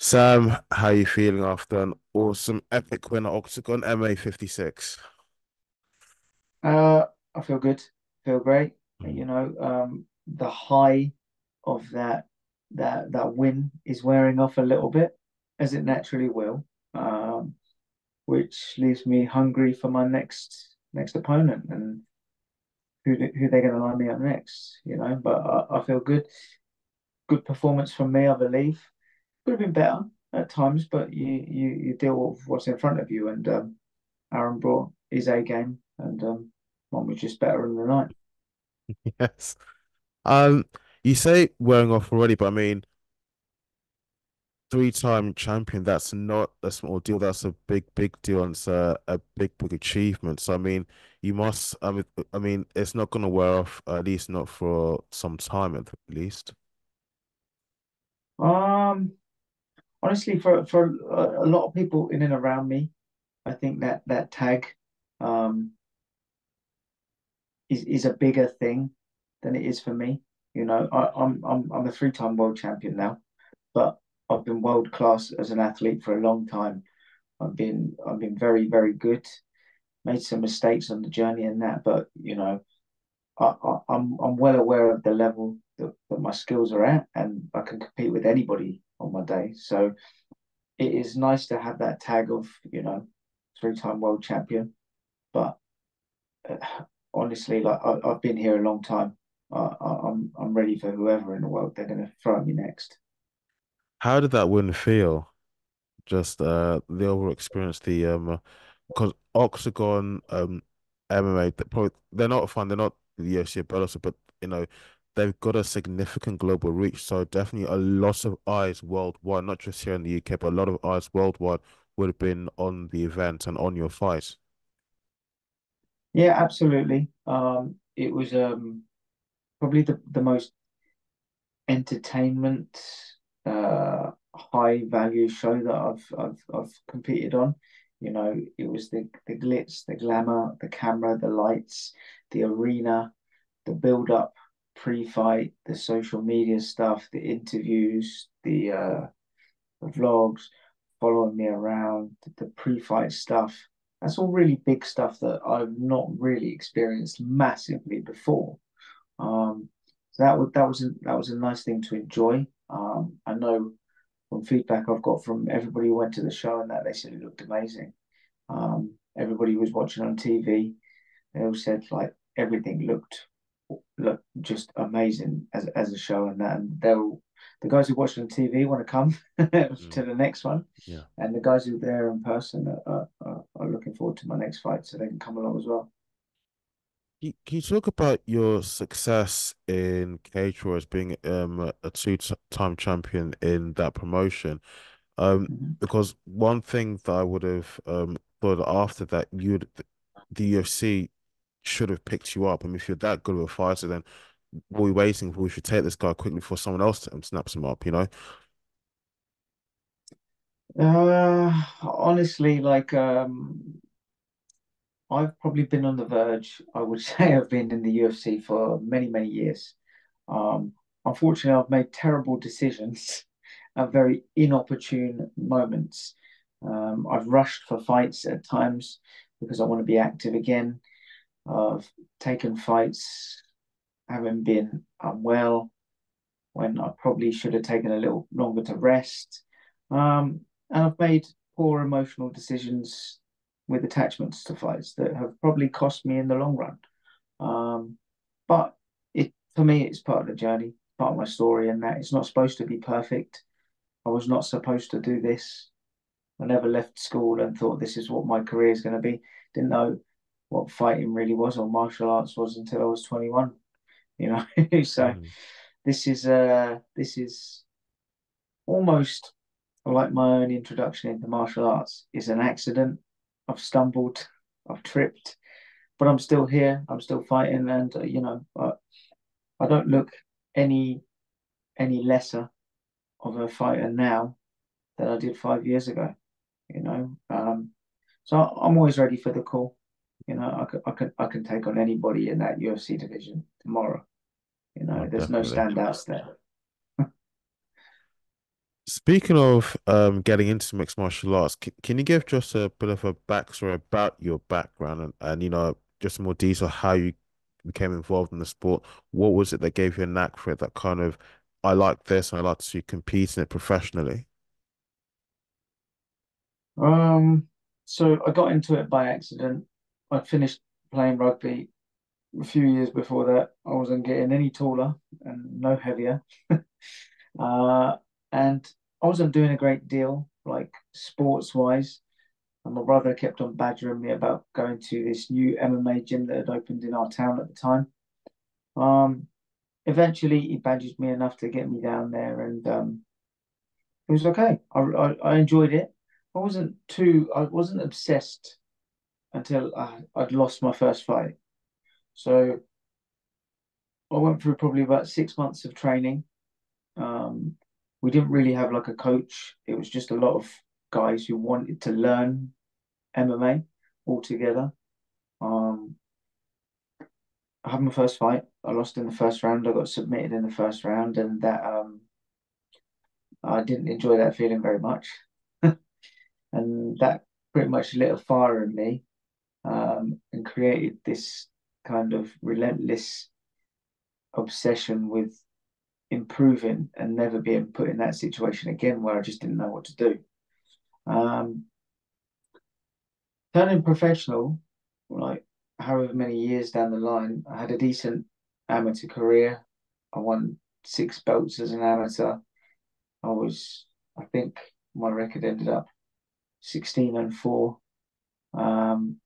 Sam, how you feeling after an awesome epic win at Octagon MA 56? I feel good, feel great. Mm. The high of that win is wearing off a little bit, as it naturally will, which leaves me hungry for my next opponent and who they're going to line me up next. But I feel good. Good performance from me, I believe. Could have been better at times, but you deal with what's in front of you, and Aaron brought his A game, and one was just better in the night. Yes. Um, you say wearing off already, but I mean, three-time champion, that's not a small deal. That's a big, big deal, and it's a big, big achievement. So I mean, you must. I mean, it's not gonna wear off, at least not for some time, at least. Um, Honestly, for a lot of people in and around me, I think that tag um is a bigger thing than it is for me. I'm a three-time world champion now, but I've been world class as an athlete for a long time. I've been very, very good. Made some mistakes on the journey and that, but I'm well aware of the level that my skills are at, and I can compete with anybody on my day. So it is nice to have that tag of, three-time world champion. But uh, honestly, like I've been here a long time. I'm ready for whoever in the world they're going to throw at me next. How did that win feel? Just the overall experience, because Octagon MMA, they're not fun, they're not the UFC or Bellator, but you know, they've got a significant global reach. So definitely a lot of eyes worldwide, not just here in the UK, but a lot of eyes worldwide would have been on the event and on your fight. Yeah, absolutely. It was probably the most entertainment, high value show that I've competed on. It was the glitz, the glamour, the camera, the lights, the arena, the build up pre-fight, the social media stuff, the interviews, the vlogs, following me around, the pre-fight stuff. That's all really big stuff that I've not really experienced massively before. So that was a nice thing to enjoy. I know from feedback I've got from everybody who went to the show and that they said it looked amazing. Everybody who was watching on TV, they all said like everything looked just amazing as a show, and that, and they'll the guys who watched on TV want to come Mm, to the next one, yeah. and the guys who are there in person are looking forward to my next fight, so they can come along as well. Can you talk about your success in Cage Warriors being a two-time champion in that promotion? Um, Mhm. because one thing that I would have thought after that, the UFC should have picked you up. I mean, if you're that good of a fighter, then what are we waiting for? We should take this guy quickly before someone else snaps him up, you know? Honestly, like I've probably been on the verge. I would say I've been in the UFC for many, many years. Um, Unfortunately, I've made terrible decisions at very inopportune moments. I've rushed for fights at times because I want to be active again. I've taken fights having been unwell when I probably should have taken a little longer to rest. And I've made poor emotional decisions with attachments to fights that have probably cost me in the long run. Um, but it for me, it's part of the journey, part of my story, and that it's not supposed to be perfect. I was not supposed to do this. I never left school and thought this is what my career is going to be. Didn't know what fighting really was or martial arts was until I was 21. You know, so Mm. this is almost like my own introduction into martial arts. Is an accident. I've stumbled, I've tripped, but I'm still here. I'm still fighting, and I don't look any any lesser of a fighter now than I did 5 years ago. You know, so I'm always ready for the call. I can take on anybody in that UFC division tomorrow. Oh, There's no definitely. standouts there. Speaking of getting into mixed martial arts, can you give just a bit of a backstory about your background and just more detail how you became involved in the sport? What was it that gave you a knack for it that kind of I like this and I like to compete in it professionally? Um, so I got into it by accident. I finished playing rugby a few years before that. I wasn't getting any taller and no heavier. Uh, and I wasn't doing a great deal, like sports wise. And my brother kept on badgering me about going to this new MMA gym that had opened in our town at the time. Um, Eventually, he badgered me enough to get me down there, and it was okay. I enjoyed it. I wasn't obsessed until I'd lost my first fight. So I went through probably about 6 months of training. Um, we didn't really have like a coach. It was just a lot of guys who wanted to learn MMA all together. Um, I had my first fight. I lost in the first round. I got submitted in the first round, and that I didn't enjoy that feeling very much. And that pretty much lit a fire in me, and created this kind of relentless obsession with improving and never being put in that situation again where I just didn't know what to do. Um, Turning professional, like however many years down the line, I had a decent amateur career. I won 6 belts as an amateur. I think my record ended up 16-4. Um,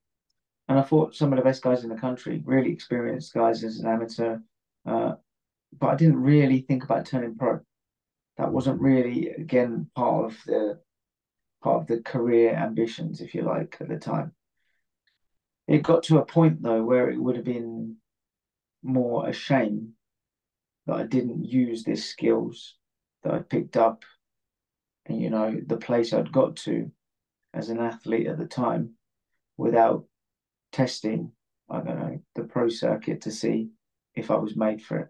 and I fought some of the best guys in the country, really experienced guys as an amateur. Uh, but I didn't really think about turning pro. That wasn't really, again, part of the career ambitions, if you like, at the time. It got to a point though where it would have been more a shame that I didn't use these skills that I picked up and the place I'd got to as an athlete at the time without testing, I don't know, the pro circuit to see if I was made for it.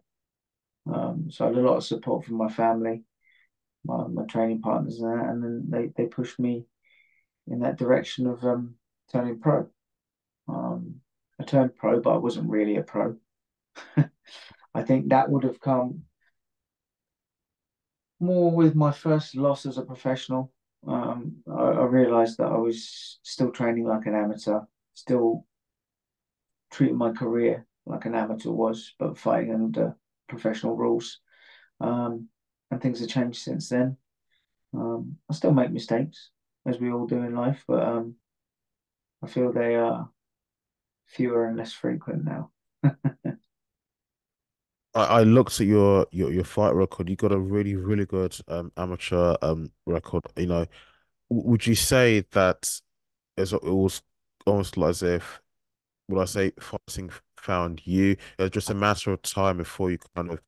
So I had a lot of support from my family, my training partners and that, and then they pushed me in that direction of turning pro. Um, I turned pro, but I wasn't really a pro. I think that would have come more with my first loss as a professional. I realized that I was still training like an amateur, still treating my career like an amateur was, but fighting under professional rules. Um, and things have changed since then. I still make mistakes, as we all do in life, but I feel they are fewer and less frequent now. I looked at your fight record. You got a really, really good amateur record. Would you say that it was almost like as if would I say fighting found you? It was just a matter of time before you kind of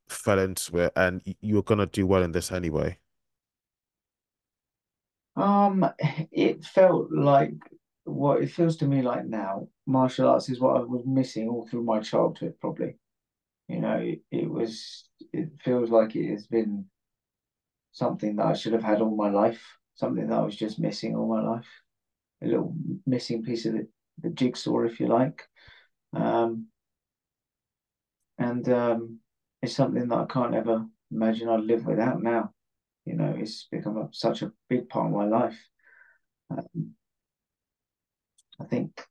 fell into it, and you were gonna do well in this anyway. It felt like what it feels to me like now, martial arts is what I was missing all through my childhood, probably. It feels like it has been something that I should have had all my life, something that I was just missing all my life, a little missing piece of the jigsaw, if you like. Um, and It's something that I can't ever imagine I'd live without now. It's become such a big part of my life. Um, I think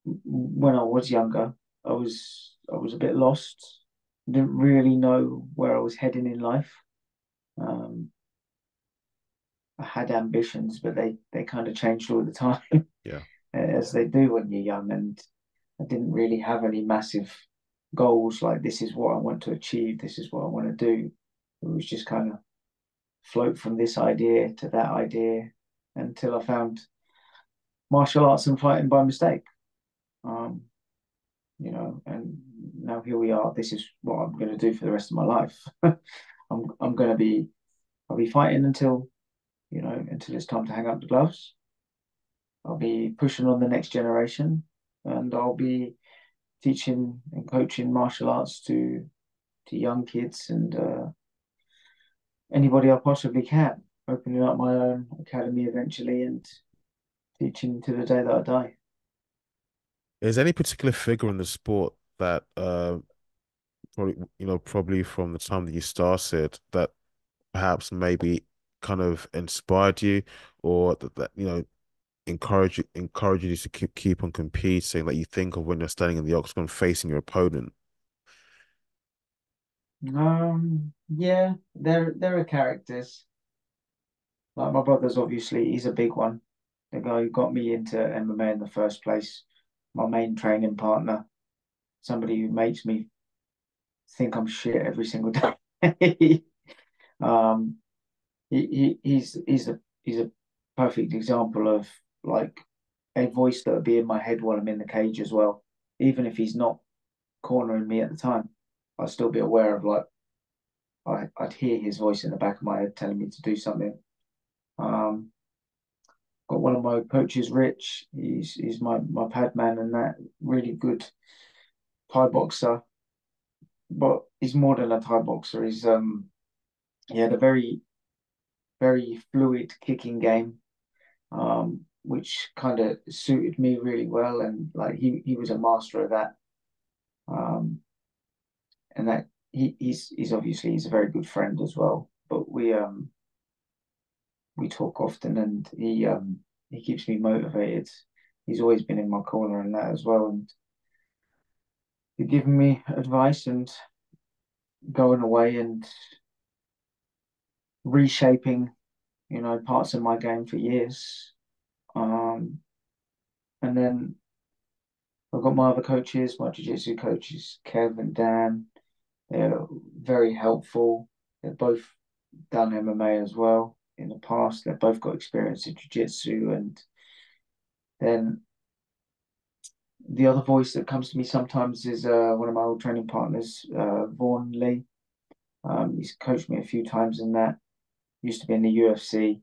when I was younger, I was a bit lost. Didn't really know where I was heading in life. Um, I had ambitions, but they kind of changed all the time, Yeah. as they do when you're young. And I didn't really have any massive goals like this is what I want to achieve, this is what I want to do. It was just kind of float from this idea to that idea until I found martial arts and fighting by mistake. Um, and now here we are. This is what I'm going to do for the rest of my life. I'm going to be I'll be fighting until it's time to hang up the gloves. I'll be pushing on the next generation, and I'll be teaching and coaching martial arts to young kids and anybody I possibly can, opening up my own academy eventually and teaching to the day that I die. Is there any particular figure in the sport that probably probably from the time that you started that perhaps maybe kind of inspired you or that encourage you to keep on competing that you think of when you're standing in the octagon facing your opponent? Yeah, there are characters. Like my brother's obviously he's a big one. The guy who got me into MMA in the first place, my main training partner, somebody who makes me think I'm shit every single day. Um, he's a perfect example of like a voice that would be in my head while I'm in the cage as well. Even if he's not cornering me at the time, I'd still be aware of like I'd hear his voice in the back of my head telling me to do something. Um, got one of my coaches, Rich. He's my pad man and that really good Thai boxer, but he's more than a Thai boxer. He had a very fluid kicking game, which kind of suited me really well, and like he was a master of that. Um, and that he's obviously he's a very good friend as well. But we talk often, and he keeps me motivated. He's always been in my corner and that as well, and he's giving me advice and going away and reshaping, parts of my game for years. Um, and then I've got my other coaches, my jiu-jitsu coaches, Kev and Dan. They're very helpful. They've both done MMA as well in the past. They've both got experience in jiu-jitsu. And then the other voice that comes to me sometimes is one of my old training partners, Vaughan Lee. He's coached me a few times in that. Used to be in the UFC.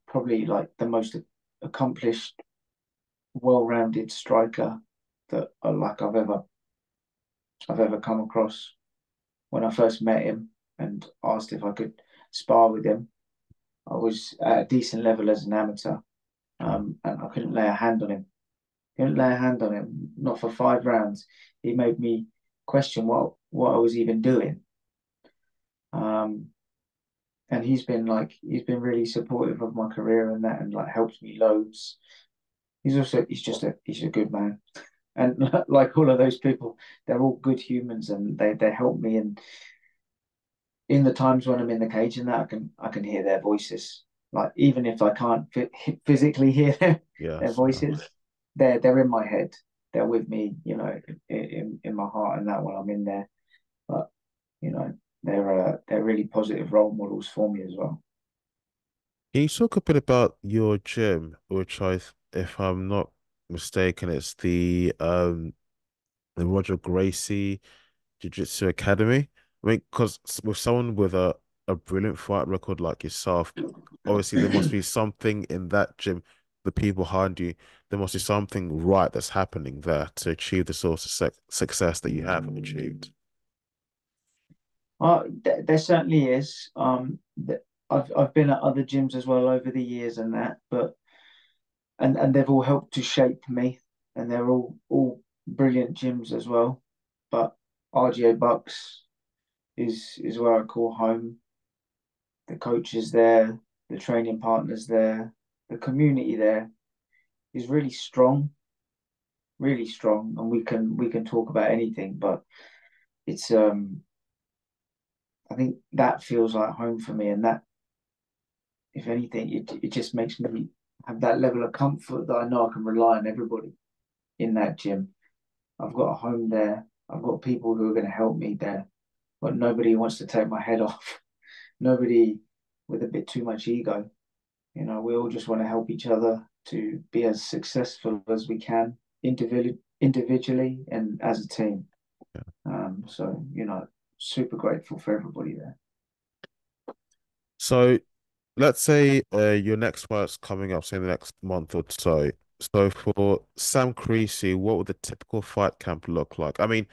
Probably like the most accomplished, well-rounded striker that like I've ever come across. When I first met him and asked if I could spar with him, I was at a decent level as an amateur, and I couldn't lay a hand on him. Couldn't lay a hand on him, not for 5 rounds. He made me question what I was even doing. Um, and he's been really supportive of my career and that, and like helped me loads. He's a good man, and like all of those people, they're all good humans, and they help me. And in the times when I'm in the cage and that, I can hear their voices. Like even if I can't physically hear their Yes. voices, they're in my head. They're with me, in my heart and that when I'm in there. But they're really positive role models for me as well. Can you talk a bit about your gym, which if I'm not mistaken, it's the Roger Gracie Jiu-Jitsu Academy. I mean, because with someone with a brilliant fight record like yourself, obviously there must be something in that gym, the people behind you, there must be something right that's happening there to achieve the sort of success that you have achieved. There certainly is. I've been at other gyms as well over the years and that, but and they've all helped to shape me, and they're all brilliant gyms as well. But RGA Bucks is where I call home. The coaches there, the training partners there, the community there is really strong, and we can talk about anything, but it's I think that feels like home for me, and that if anything, it just makes me have that level of comfort that I know I can rely on everybody in that gym. I've got a home there. I've got people who are going to help me there, but nobody wants to take my head off. Nobody with a bit too much ego. We all just want to help each other to be as successful as we can individually and as a team. So, super grateful for everybody there. So let's say your next fight's coming up, say the next month or so. So for Sam Creasy, what would the typical fight camp look like? I mean,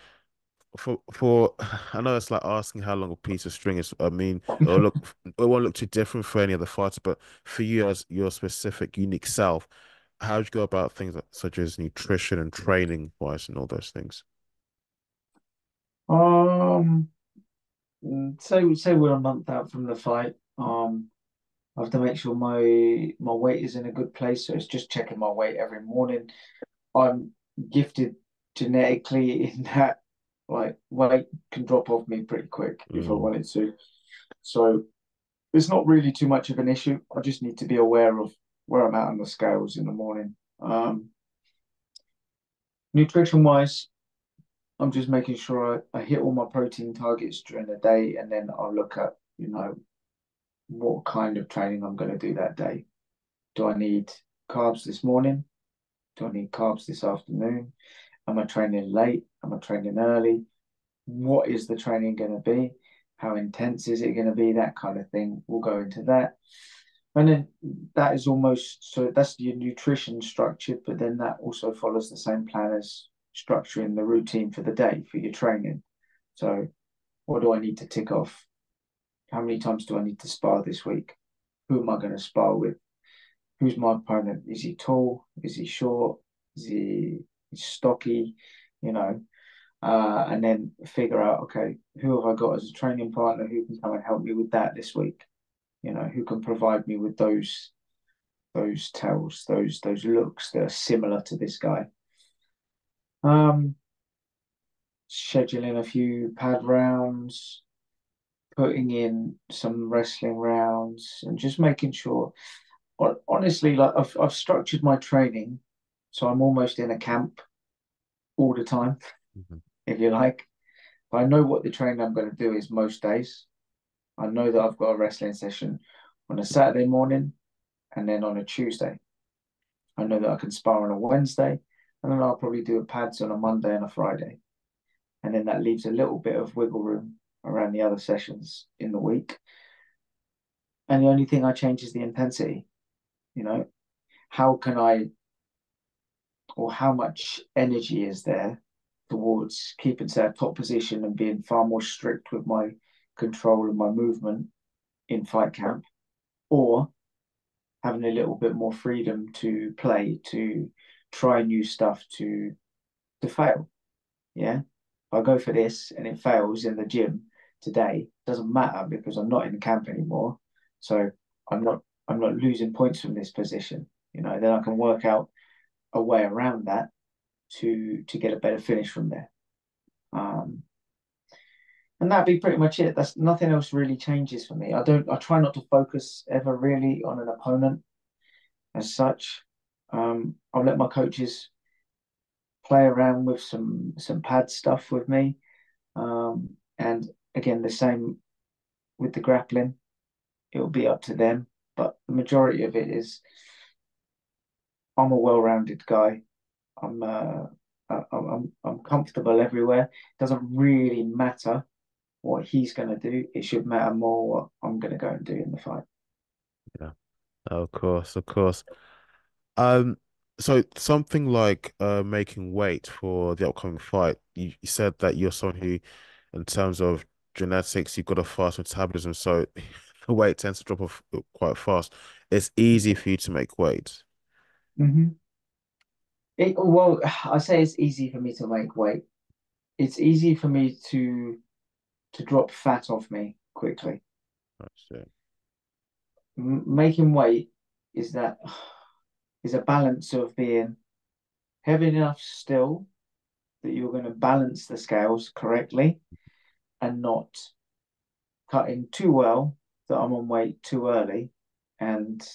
for I know it's like asking how long a piece of string is. I mean, it won't look too different for any other fighter, but for you as your specific unique self, how do you go about things such as nutrition and training wise and all those things? Um, say we're a month out from the fight. I have to make sure my weight is in a good place, so it's just checking my weight every morning. I'm gifted genetically in that like weight can drop off me pretty quick if I Mm, wanted to. So it's not really too much of an issue. I just need to be aware of where I'm at on the scales in the morning. Nutrition wise, I'm just making sure I hit all my protein targets during the day, and then I'll look at, what kind of training I'm going to do that day. Do I need carbs this morning? Do I need carbs this afternoon? Am I training late? Am I training early? What is the training going to be? How intense is it going to be? That kind of thing. We'll go into that. And then that is almost so that's your nutrition structured, but then that also follows the same plan as structuring the routine for the day for your training. So, what do I need to tick off? How many times do I need to spar this week? Who am I going to spar with? Who's my opponent? Is he tall? Is he short? Is he stocky? You know, and then figure out, okay, who have I got as a training partner who can come and help me with that this week? Who can provide me with those tells, those looks that are similar to this guy. Um, Scheduling a few pad rounds, putting in some wrestling rounds, and just making sure. Honestly, like I've structured my training, so I'm almost in a camp all the time, mhm. if you like. I know what the training I'm going to do is most days. I know that I've got a wrestling session on a Saturday morning and then on a Tuesday. I know that I can spar on a Wednesday, and then I'll probably do a pads on a Monday and a Friday. And then that leaves a little bit of wiggle room around the other sessions in the week. And the only thing I change is the intensity. You know, how can I, or how much energy is there towards keeping to that top position and being far more strict with my control and my movement in fight camp, or having a little bit more freedom to play, to try new stuff, to fail. Yeah. If I go for this and it fails in the gym today, it doesn't matter because I'm not in camp anymore. So I'm not losing points from this position. Then I can work out a way around that to get a better finish from there. Um, and that'd be pretty much it. That's nothing else really changes for me. I try not to focus ever really on an opponent as such. I'll let my coaches play around with some pad stuff with me. And again, the same with the grappling. It'll be up to them. But the majority of it is I'm a well-rounded guy. I'm I'm comfortable everywhere. It doesn't really matter what he's going to do. It should matter more what I'm going to go and do in the fight. Yeah, of course, of course. Um, so something like making weight for the upcoming fight. You said that you're someone who, in terms of genetics, you've got a fast metabolism, so the weight tends to drop off quite fast. It's easy for you to make weight. Mm-hmm. Well, I say it's easy for me to make weight. It's easy for me to drop fat off me quickly. That's it. Making weight is that is a balance of being heavy enough still that you're going to balance the scales correctly and not cutting too well that I'm on weight too early and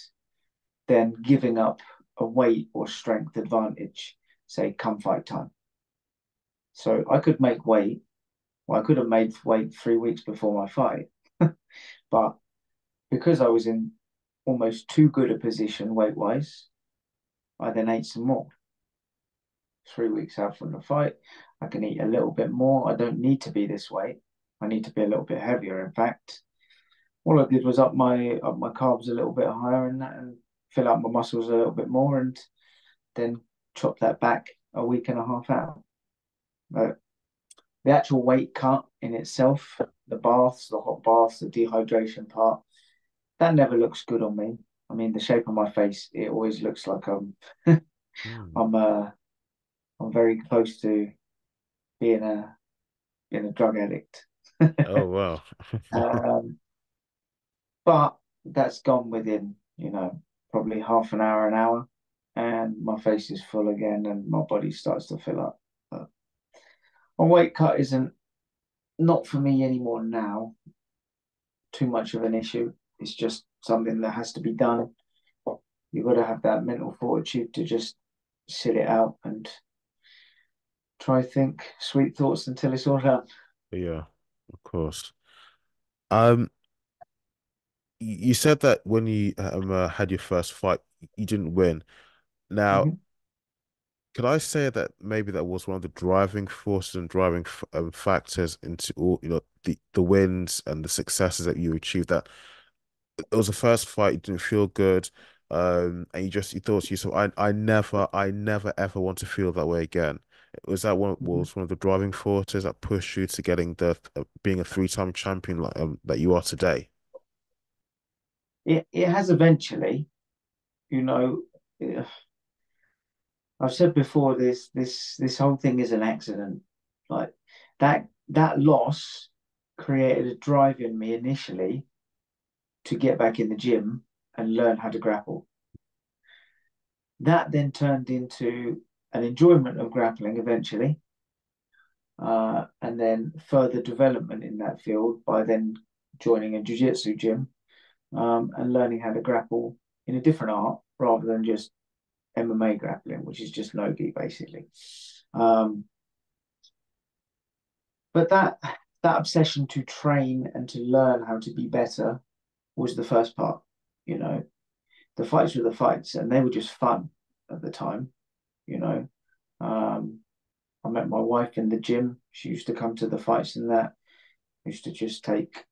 then giving up a weight or strength advantage, say come fight time. So I could make weight. Well, I could have made weight 3 weeks before my fight, but because I was in almost too good a position weight wise, I then ate some more. 3 weeks out from the fight, I can eat a little bit more. I don't need to be this weight. I need to be a little bit heavier. In fact, all I did was up my carbs a little bit higher and fill out my muscles a little bit more, and then chop that back a week and a half out. But the actual weight cut in itself, the baths, the hot baths, the dehydration part, that never looks good on me. I mean, the shape of my face, it always looks like Mm. I'm I'm very close to being a drug addict. Oh wow. Um, but that's gone within, probably half an hour, and my face is full again, and my body starts to fill up. But a weight cut isn't not for me anymore now. Too much of an issue. It's just something that has to be done. You've got to have that mental fortitude to just sit it out and try think sweet thoughts until it's all done. Yeah, of course. Um, you said that when you had your first fight, you didn't win. Now, Mhm. could I say that maybe that was one of the driving forces and driving factors into all, the wins and the successes that you achieved? That it was the first fight, you didn't feel good, and you thought to yourself, I never ever want to feel that way again. Was that Mhm. one of the driving forces that pushed you to getting the being a three-time champion like that you are today? It has eventually, you know, eh, I've said before this whole thing is an accident. Like that loss created a drive in me initially to get back in the gym and learn how to grapple. That then turned into an enjoyment of grappling eventually, and then further development in that field by then joining a jiu-jitsu gym, and learning how to grapple in a different art rather than just MMA grappling, which is just no-gi basically. Um, but that obsession to train and to learn how to be better was the first part. You know, the fights were the fights, and they were just fun at the time. You know, um, I met my wife in the gym. She used to come to the fights and that. I used to just take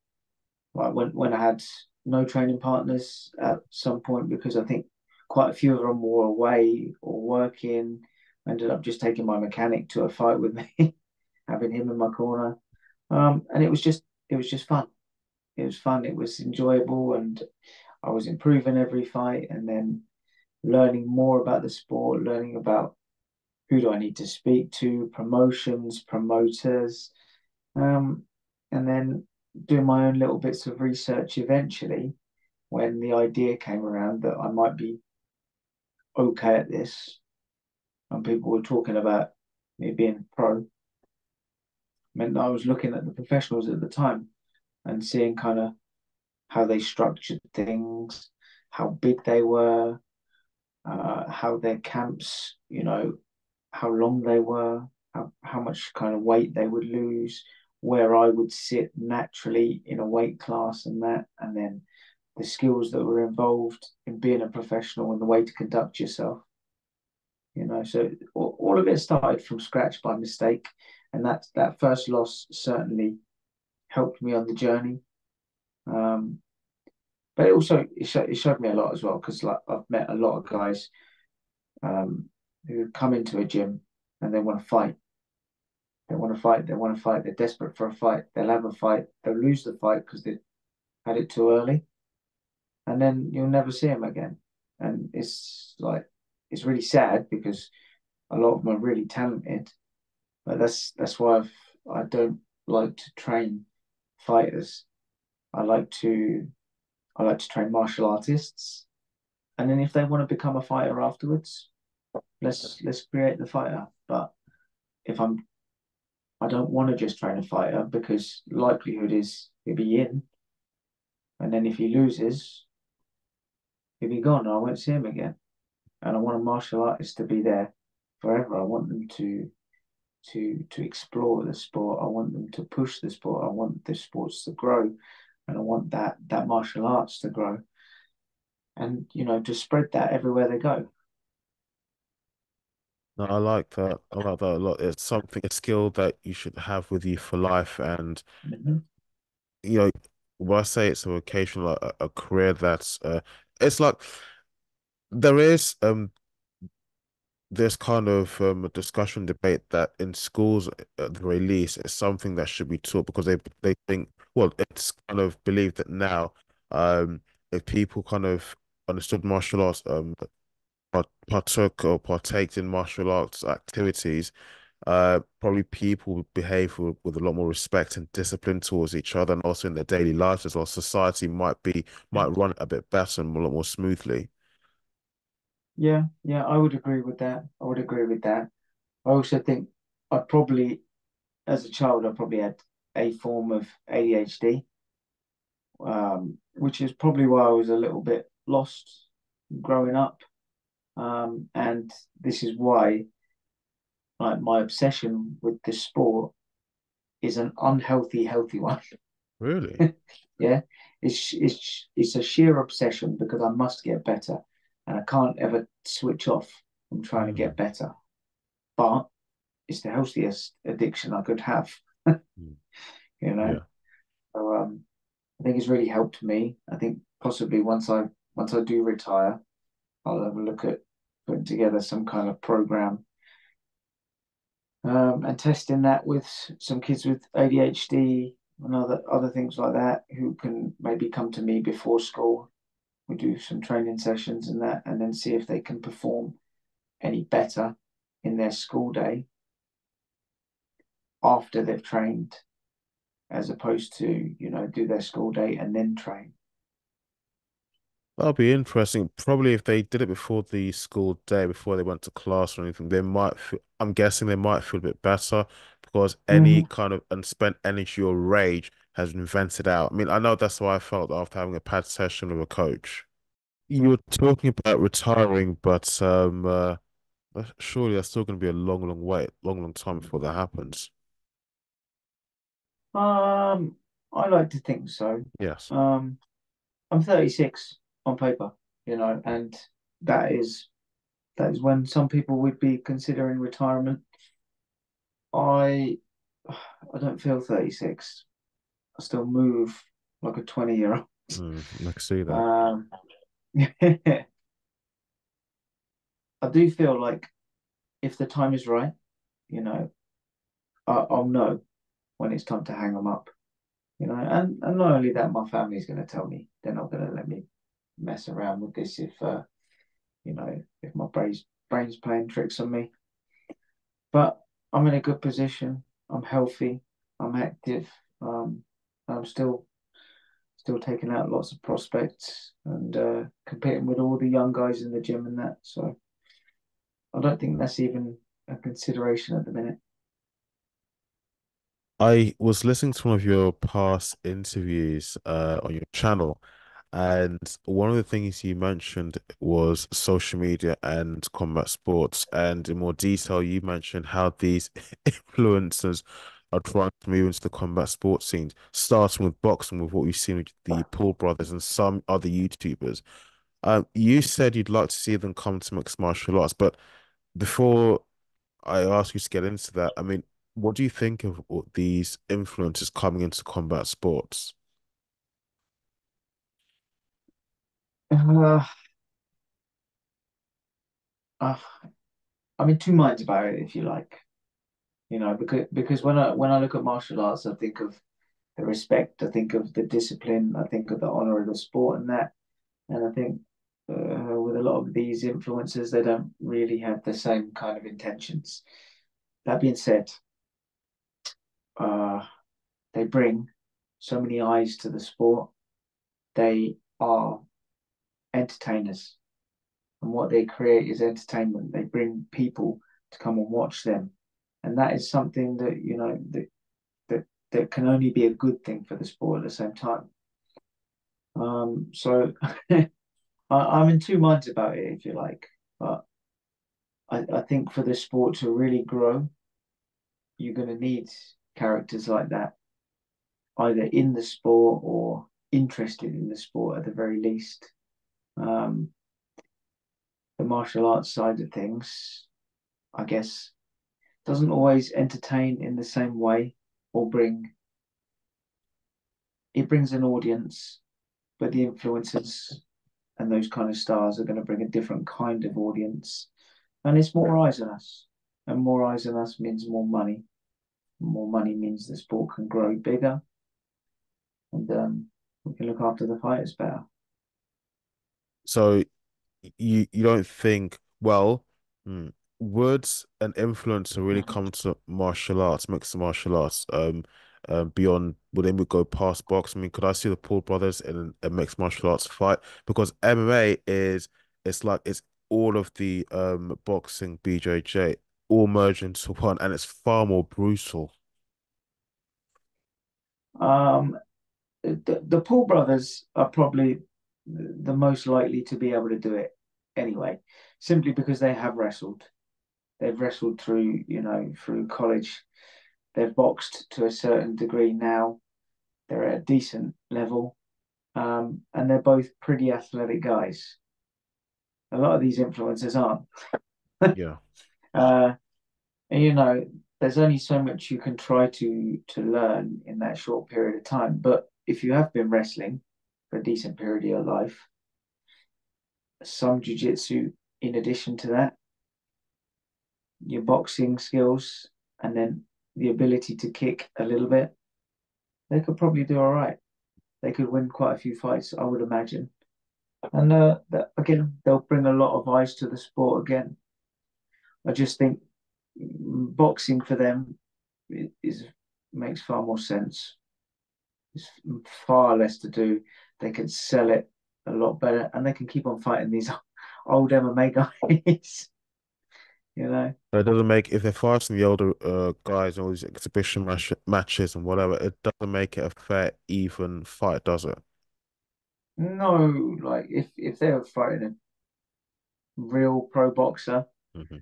like when I had no training partners at some point because I think quite a few of them were away or working. I ended up just taking my mechanic to a fight with me, having him in my corner. And it was just fun. It was fun. It was enjoyable, and I was improving every fight, and then learning more about the sport, learning about who do I need to speak to, promotions, promoters, um, and then doing my own little bits of research eventually when the idea came around that I might be okay at this, and people were talking about me being pro, meant that I was looking at the professionals at the time and seeing kind of how they structured things, how big they were, how their camps, how long they were, how much kind of weight they would lose, where I would sit naturally in a weight class and that, and then the skills that were involved in being a professional and the way to conduct yourself. So all of it started from scratch by mistake, and that first loss certainly helped me on the journey. Um, but it showed me a lot as well because like I've met a lot of guys um, who come into a gym and they want to fight. They want to fight. They want to fight. They're desperate for a fight. They'll have a fight. They'll lose the fight because they had it too early, and then you'll never see them again. And it's really sad because a lot of them are really talented, but that's why I don't like to train fighters. I like to I like to train martial artists, and then if they want to become a fighter afterwards, let's create the fighter. But if I don't want to just train a fighter because likelihood is he'll be in, and then if he loses, he'll be gone. And I won't see him again. And I want a martial artist to be there forever. I want them to explore the sport. I want them to push the sport. I want the sports to grow, and I want that martial arts to grow, and to spread that everywhere they go. No, I like that. I like that a lot. It's something, a skill that you should have with you for life. And, Mhm. you know, when I say it's a vocation, like a career it's like there is there's kind of a discussion debate that in schools at the very least it's something that should be taught because they think well it's kind of believed that now if people kind of understood martial arts partook or partaked in martial arts activities probably people would behave with a lot more respect and discipline towards each other and also in their daily lives as well. Society might run a bit better and a lot more smoothly. Yeah, yeah, I would agree with that. I would agree with that. I also think I probably, as a child, I probably had a form of ADHD, which is probably why I was a little bit lost growing up. And this is why, like, my obsession with the sport is an unhealthy, healthy one. Really? Yeah, it's a sheer obsession because I must get better, and I can't ever switch off from trying to Mm, get better. But it's the healthiest addiction I could have, mm. you know. Yeah. So I think it's really helped me. I think possibly once I do retire, I'll have a look at putting together some kind of program and testing that with some kids with ADHD and other things like that who can maybe come to me before school. We do some training sessions and that, and then see if they can perform any better in their school day after they've trained, as opposed to, do their school day and then train. That'll be interesting. Probably if they did it before the school day, before they went to class or anything, I'm guessing they might feel a bit better because any Mm-hmm. kind of unspent energy or rage has been vented out. I mean, I know that's how I felt after having a pad session with a coach. You were talking about retiring, but surely that's still going to be a long, long wait, long, long time before that happens. Um, I like to think so. Yes. Um, I'm 36 on paper, and that is that is when some people would be considering retirement. I I don't feel 36. I still move like a 20-year-old. I can see that. Um, I do feel like if the time is right, you know, I'll know when it's time to hang them up, and not only that, my family's going to tell me they're not going to let me mess around with this if my brain's playing tricks on me. But I'm in a good position. I'm healthy. I'm active. I'm still taking out lots of prospects and competing with all the young guys in the gym and that. So I don't think that's even a consideration at the minute. I was listening to one of your past interviews on your channel, and one of the things you mentioned was social media and combat sports. And in more detail, you mentioned how these influencers are trying to move into the combat sports scene, starting with boxing, with what we've seen with the Paul brothers and some other YouTubers. You said you'd like to see them come to mixed martial arts, but before I ask you to get into that. I mean, what do you think of all these influences coming into combat sports? Uh, uh, I'm in two minds about it, if you like. Because when I look at martial arts, I think of the respect, I think of the discipline, I think of the honor of the sport and that. And I think with a lot of these influencers, they don't really have the same kind of intentions. That being said, uh, they bring so many eyes to the sport. They are entertainers, and what they create is entertainment. They bring people to come and watch them, and that is something that that can only be a good thing for the sport at the same time. So I'm in two minds about it, if you like, but I think for the sport to really grow, you're going to need characters like that, either in the sport or interested in the sport at the very least. Um, the martial arts side of things, I guess, doesn't always entertain in the same way or it brings an audience, but the influencers and those kind of stars are going to bring a different kind of audience. and it's more eyes on us, and more eyes on us means more money. More money means the sport can grow bigger, and we can look after the fighters better. So you don't think, well, hmm, would an influencer really come to martial arts, mixed martial arts, beyond, would they go past boxing? I mean, could I see the Paul brothers in a mixed martial arts fight? Because MMA is, it's like it's all of the boxing, BJJ, all merged into one, and it's far more brutal. Um, the Paul brothers are probably the most likely to be able to do it anyway, simply because they have wrestled. They've wrestled through, through college. They've boxed to a certain degree now. They're at a decent level, and they're both pretty athletic guys. A lot of these influencers aren't. Yeah. uh, and there's only so much you can try to learn in that short period of time. But if you have been wrestling for a decent period of your life, some jujitsu in addition to that, your boxing skills, and then the ability to kick a little bit, they could probably do all right. They could win quite a few fights, I would imagine. And again, they'll bring a lot of eyes to the sport again. I just think boxing for them is makes far more sense. It's far less to do. They can sell it a lot better, and they can keep on fighting these old MMA guys. You know. It doesn't make, if they're fighting the older guys and all these exhibition matches and whatever, it doesn't make it a fair, even fight, does it? No, like if they were fighting a real pro boxer, Hmm.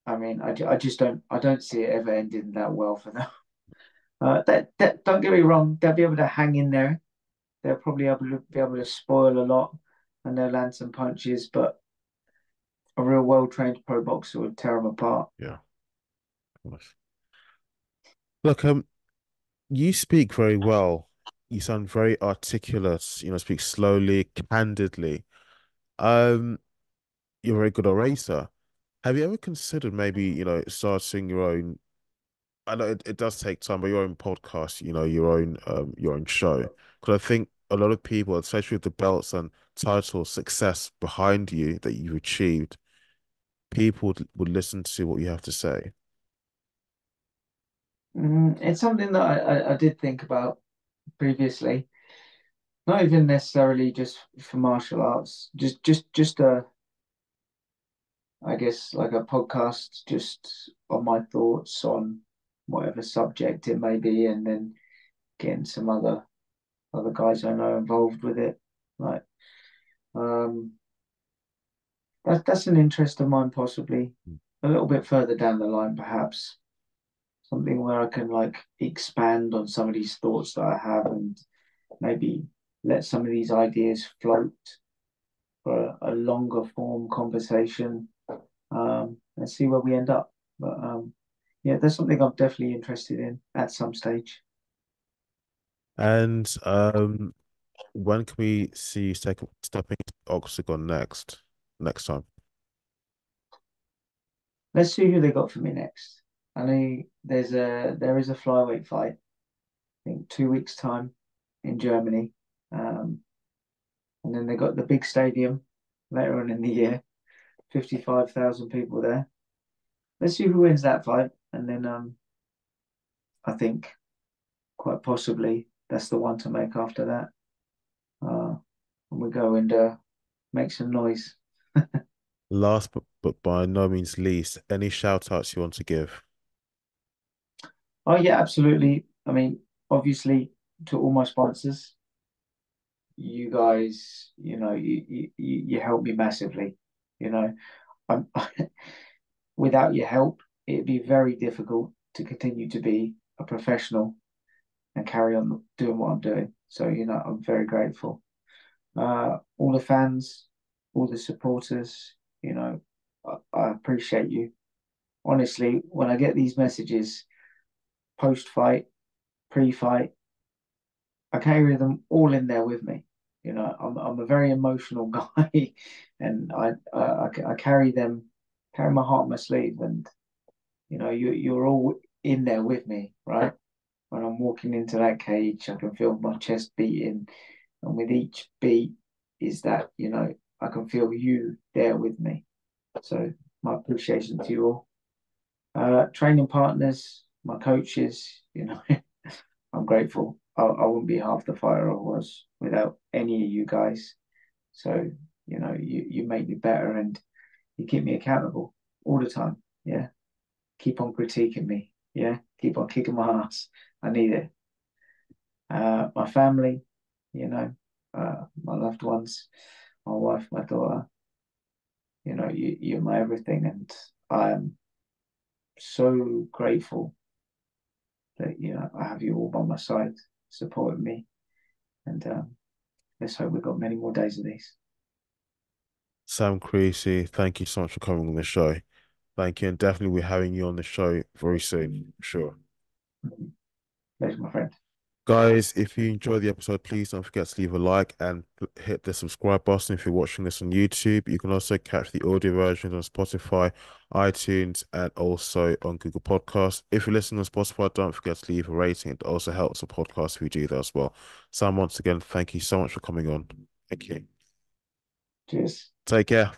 I mean, I just don't see it ever ending that well for them. That don't get me wrong, they'll be able to hang in there. They'll probably be able to spoil a lot, and they'll land some punches. But a real well trained pro boxer would tear them apart. Yeah. Of course. Look, you speak very well. You sound very articulate, speak slowly, candidly. Um, you're a very good orator. Have you ever considered maybe, starting your own, I know it does take time, but your own podcast, your own show? Because I think a lot of people, especially with the belts and title success behind you that you've achieved, people would listen to what you have to say. It's something that I did think about previously. Not even necessarily just for martial arts, just a, I guess like a podcast just on my thoughts on whatever subject it may be, and then getting some other guys I know involved with it. Like um that's an interest of mine, possibly a little bit further down the line, perhaps something where I can like expand on some of these thoughts that I have, and maybe let some of these ideas float for a longer form conversation, and see where we end up. But yeah, that's something I'm definitely interested in at some stage. And when can we see you stepping into the Octagon next time? Let's see who they got for me next. I know there is a flyweight fight, I think 2 weeks time in Germany. Um, and then they got the big stadium later on in the year, 55,000 people there. Let's see who wins that fight. And then I think quite possibly that's the one to make after that. And we go and make some noise. Last but by no means least, any shout outs you want to give? Oh yeah, absolutely. I mean, obviously to all my sponsors, you guys, you help me massively. You know, I'm without your help, it'd be very difficult to continue to be a professional and carry on doing what I'm doing. So, I'm very grateful. All the fans, all the supporters, I appreciate you. Honestly, when I get these messages post fight, pre fight, I carry them all in there with me. I'm a very emotional guy, and I carry them carry my heart on my sleeve, and you're all in there with me, right? When I'm walking into that cage, I can feel my chest beating, and with each beat, is that I can feel you there with me. So my appreciation to you all. Training partners, my coaches, I'm grateful. I wouldn't be half the fighter I was without any of you guys. So, you make me better and you keep me accountable all the time. Yeah. Keep on critiquing me. Yeah. Keep on kicking my ass. I need it. My family, my loved ones, my wife, my daughter, you're my everything. And I'm so grateful that, I have you all by my side, supporting me. And let's hope we've got many more days of these. Sam Creasy, thank you so much for coming on the show. Thank you, and definitely we're having you on the show very soon. Sure. Pleasure, my friend. Guys, if you enjoyed the episode, please don't forget to leave a like and hit the subscribe button if you're watching this on YouTube. You can also catch the audio versions on Spotify, iTunes, and also on Google Podcasts. If you're listening on Spotify, don't forget to leave a rating. It also helps the podcast if you do that as well. Sam, once again, thank you so much for coming on. Thank you. Cheers. Take care.